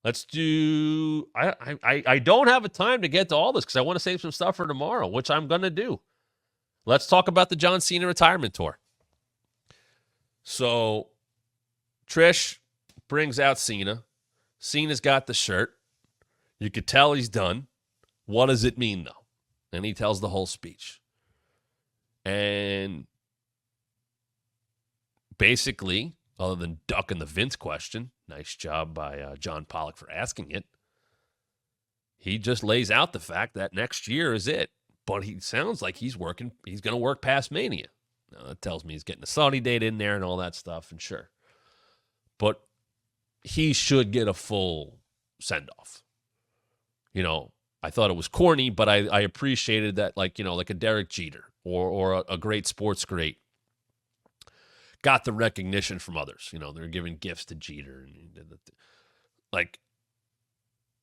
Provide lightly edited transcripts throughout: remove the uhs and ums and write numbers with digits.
Let's do. I don't have a time to get to all this because I want to save some stuff for tomorrow, which I'm going to do. Let's talk about the John Cena retirement tour. So Trish brings out Cena. Cena's got the shirt. You could tell he's done. What does it mean, though? And he tells the whole speech. And basically, other than ducking the Vince question, nice job by John Pollock for asking it, he just lays out the fact that next year is it. But he sounds like he's going to work past Mania. Now, that tells me he's getting a Saudi date in there and all that stuff, and sure. But he should get a full send-off. I thought it was corny, but I appreciated that, like a Derek Jeter or a great sports great got the recognition from others. They're giving gifts to Jeter. Like,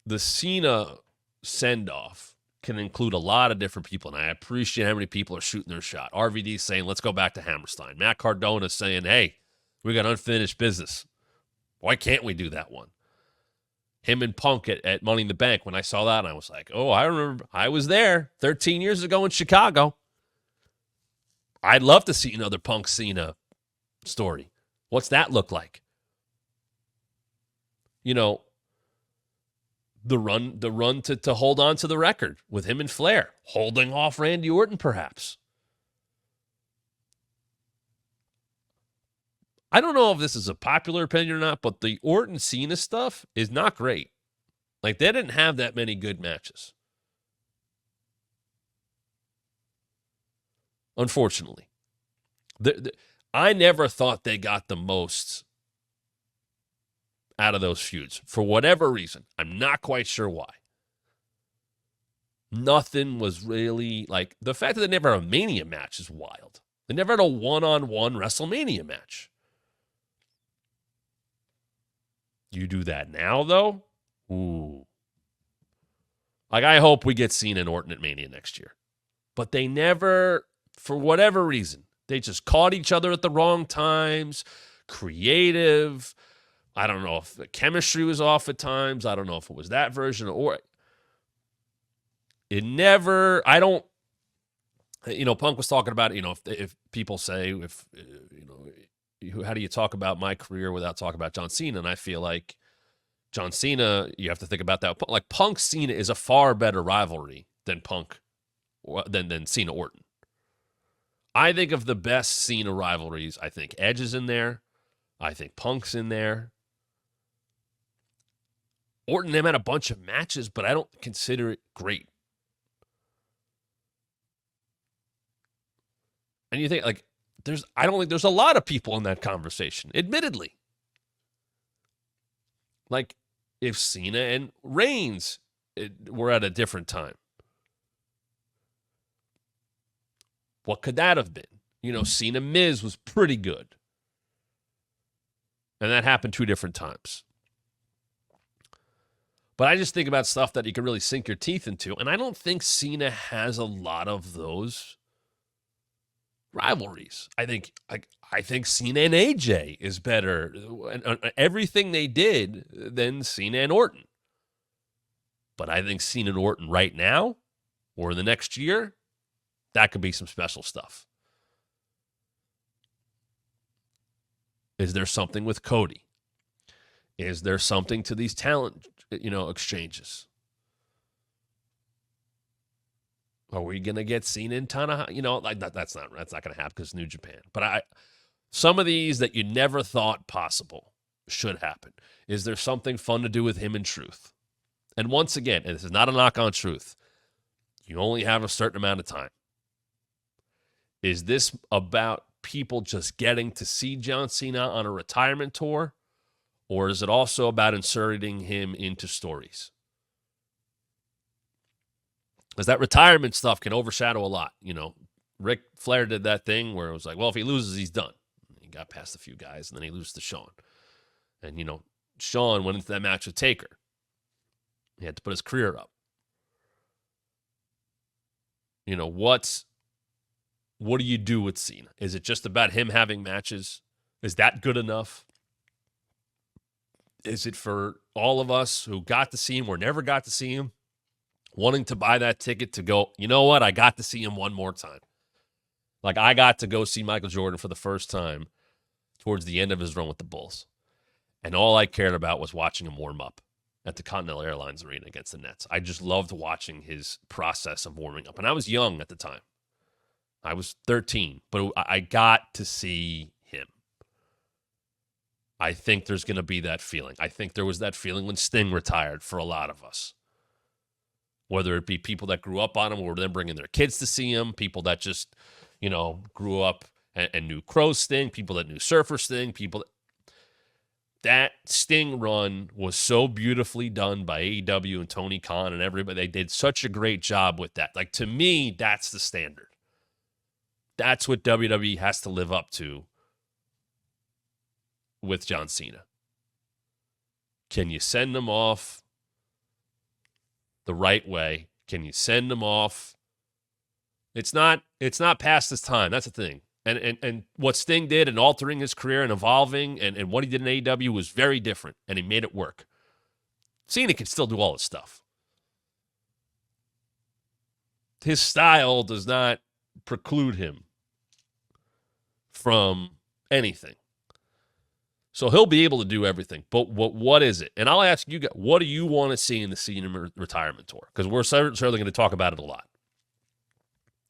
the Cena send-off can include a lot of different people, and I appreciate how many people are shooting their shot. RVD saying, let's go back to Hammerstein. Matt Cardona saying, hey, we got unfinished business. Why can't we do that one? Him and Punk at Money in the Bank, when I saw that, I was like, oh, I remember. I was there 13 years ago in Chicago. I'd love to see another Punk Cena story. What's that look like? The run to hold on to the record with him and Flair, holding off Randy Orton, perhaps. I don't know if this is a popular opinion or not, but the Orton Cena stuff is not great. Like, they didn't have that many good matches. Unfortunately. I never thought they got the most out of those feuds for whatever reason. I'm not quite sure why. Nothing was really like the fact that they never had a Mania match is wild. They never had a one-on-one WrestleMania match. You do that now, though? Ooh. Like, I hope we get Cena and Orton at Mania next year. But they never, for whatever reason, they just caught each other at the wrong times. Creative. I don't know if the chemistry was off at times. I don't know if it was that version or it never. I don't. Punk was talking about it. If people say how do you talk about my career without talking about John Cena? And I feel like John Cena, you have to think about that. Like, Punk Cena is a far better rivalry than than Cena Orton. I think of the best Cena rivalries. I think Edge is in there. I think Punk's in there. Orton, them had a bunch of matches, but I don't consider it great. And you think, like, I don't think there's a lot of people in that conversation, admittedly. Like, if Cena and Reigns were at a different time, what could that have been? Cena Miz was pretty good. And that happened 2 different times. But I just think about stuff that you can really sink your teeth into. And I don't think Cena has a lot of those rivalries. I think Cena and AJ is better. Everything they did than Cena and Orton. But I think Cena and Orton right now or in the next year, that could be some special stuff. Is there something with Cody? Is there something to these talent, exchanges? Are we gonna get Cena and Tanahashi? That's not gonna happen because it's New Japan. But some of these that you never thought possible should happen. Is there something fun to do with him and Truth? And once again, and this is not a knock on Truth, you only have a certain amount of time. Is this about people just getting to see John Cena on a retirement tour? Or is it also about inserting him into stories? Because that retirement stuff can overshadow a lot. Ric Flair did that thing where it was like, well, if he loses, he's done. He got past a few guys, and then he loses to Shawn. And, Shawn went into that match with Taker. He had to put his career up. What do you do with Cena? Is it just about him having matches? Is that good enough? Is it for all of us who got to see him or never got to see him, wanting to buy that ticket to go, you know what, I got to see him one more time. Like, I got to go see Michael Jordan for the first time towards the end of his run with the Bulls. And all I cared about was watching him warm up at the Continental Airlines Arena against the Nets. I just loved watching his process of warming up. And I was young at the time. I was 13, but I got to see him. I think there's going to be that feeling. I think there was that feeling when Sting retired for a lot of us. Whether it be people that grew up on him or then bringing their kids to see him, people that just, grew up and knew Crow Sting, people that knew Surfer Sting, that Sting run was so beautifully done by AEW and Tony Khan and everybody. They did such a great job with that. Like, to me, that's the standard. That's what WWE has to live up to with John Cena. Can you send them off the right way? Can you send them off? It's not past his time. That's the thing. And what Sting did in altering his career and evolving and what he did in AEW was very different, and he made it work. Cena can still do all his stuff. His style does not preclude him from anything. So he'll be able to do everything. But what is it? And I'll ask you guys, what do you want to see in the Cena retirement tour? Because we're certainly going to talk about it a lot.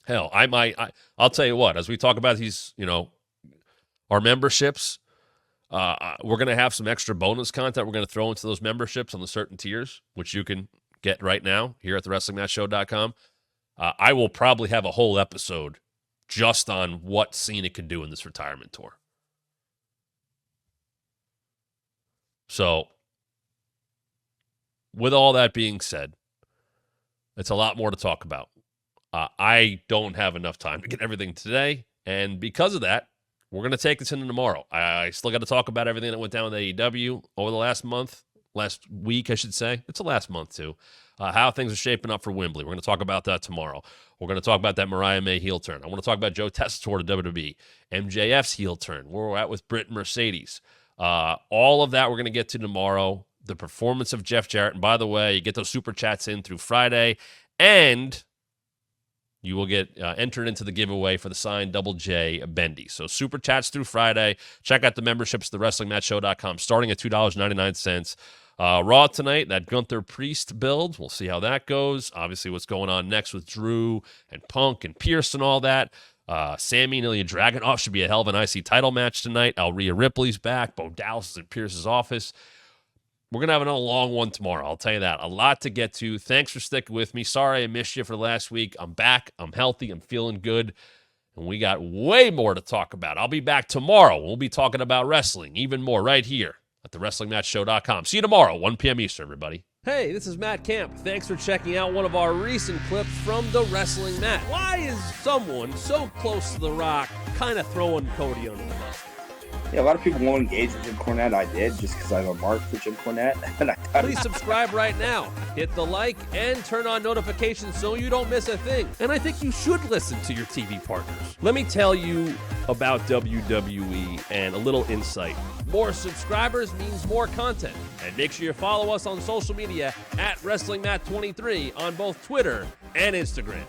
Hell, I'll tell you what, as we talk about these, our memberships, we're going to have some extra bonus content we're going to throw into those memberships on the certain tiers, which you can get right now here at thewrestlingmatchshow.com. I will probably have a whole episode just on what Cena can do in this retirement tour. So, with all that being said, it's a lot more to talk about. I don't have enough time to get everything today, and because of that, we're going to take this into tomorrow. I still got to talk about everything that went down with AEW over the last week, I should say. It's the last month, too. How things are shaping up for Wembley. We're going to talk about that tomorrow. We're going to talk about that Mariah May heel turn. I want to talk about Joe Tessitore to WWE, MJF's heel turn, where we're at with Britt and Mercedes. All of that we're going to get to tomorrow. The performance of Jeff Jarrett. And by the way, you get those super chats in through Friday, and you will get entered into the giveaway for the signed Double J Bendy. So super chats through Friday. Check out the memberships at thewrestlingmatchshow.com, starting at $2.99. Raw tonight, that Gunther Priest build. We'll see how that goes. Obviously, what's going on next with Drew and Punk and Pierce and all that. Sammy and Ilya Dragunov should be a hell of an IC title match tonight. Rhea Ripley's back. Bo Dallas is in Pierce's office. We're going to have another long one tomorrow. I'll tell you that. A lot to get to. Thanks for sticking with me. Sorry I missed you for last week. I'm back. I'm healthy. I'm feeling good. And we got way more to talk about. I'll be back tomorrow. We'll be talking about wrestling even more right here at thewrestlingmatchshow.com. See you tomorrow, 1 p.m. Eastern, everybody. Hey, this is Matt Camp. Thanks for checking out one of our recent clips from The Wrestling Mat. Why is someone so close to The Rock kind of throwing Cody under the bus? Yeah, a lot of people won't engage with Jim Cornette. I did, just because I have a mark for Jim Cornette. And Please subscribe right now. Hit the like and turn on notifications so you don't miss a thing. And I think you should listen to your TV partners. Let me tell you about WWE and a little insight. More subscribers means more content. And make sure you follow us on social media at WrestlingMat23 on both Twitter and Instagram.